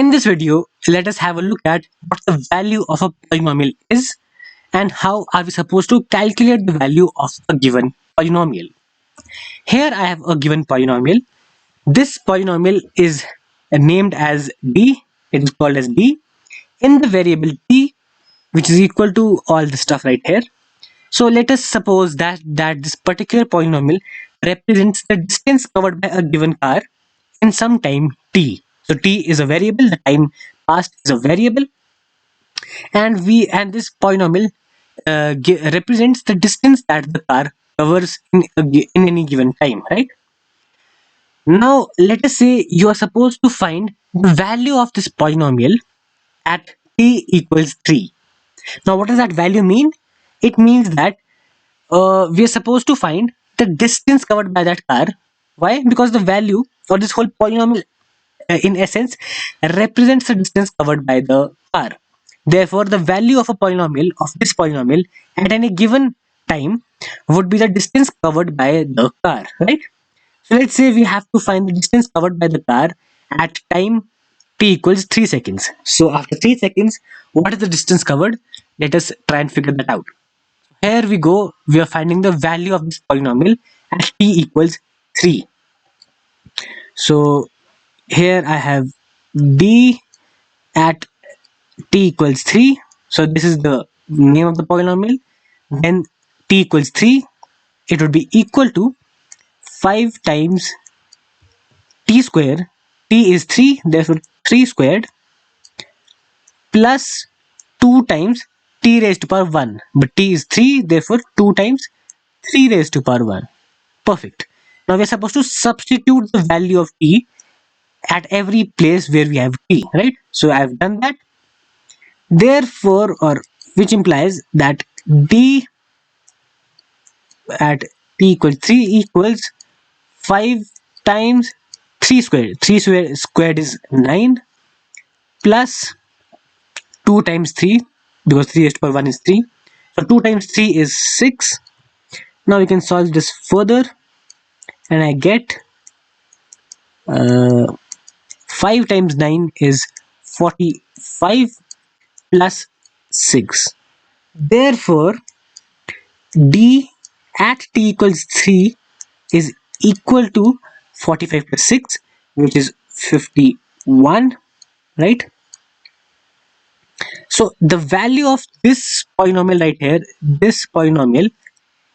In this video, let us have a look at what the value of a polynomial is and how are we supposed to calculate the value of a given polynomial. Here I have a given polynomial. This polynomial is named as d. It is called as d in the variable t, which is equal to all the stuff right here. So let us suppose that this particular polynomial represents the distance covered by a given car in some time t. So t is a variable, the time passed is a variable, and this polynomial represents the distance that the car covers in any given time, right? Now let us say you are supposed to find the value of this polynomial at t equals 3. Now what does that value mean? It means that we are supposed to find the distance covered by that car. Why? Because the value for this whole polynomial in essence represents the distance covered by the car. Therefore the value of this polynomial at any given time would be the distance covered by the car, right? So let's say we have to find the distance covered by the car at time t equals 3 seconds. So after 3 seconds, what is the distance covered? Let us try and figure that out. Here we go, we are finding the value of this polynomial at t equals 3. So here I have d at t equals 3. So this is the name of the polynomial. Then t equals 3, it would be equal to 5 times t square. T is 3, therefore 3 squared plus 2 times t raised to power 1. But t is 3, therefore 2 times 3 raised to power 1. Perfect. Now we are supposed to substitute the value of t at every place where we have t, right? So I have done that. Therefore, or which implies that d at t equals 3 equals 5 times 3 squared. 3 squared is 9 plus 2 times 3, because 3 raised to power 1 is 3. So 2 times 3 is 6. Now we can solve this further and I get 5 times 9 is 45 plus 6. Therefore, d at t equals 3 is equal to 45 plus 6, which is 51, right? So the value of this polynomial right here, this polynomial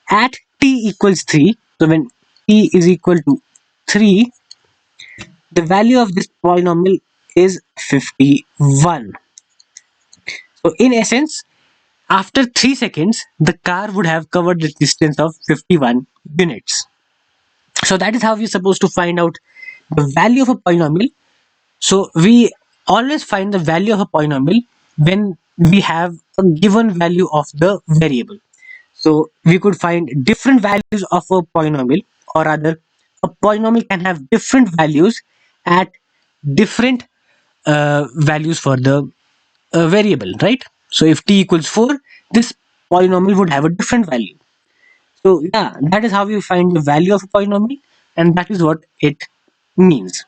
at t equals 3, so when t is equal to 3, the value of this polynomial is 51. So in essence, after 3 seconds, the car would have covered the distance of 51 units. So that is how we're supposed to find out the value of a polynomial. So we always find the value of a polynomial when we have a given value of the variable. So we could find different values of a polynomial, or rather a polynomial can have different values at different values for the variable, right? So if t equals 4, this polynomial would have a different value. So yeah, that is how we find the value of a polynomial, and that is what it means.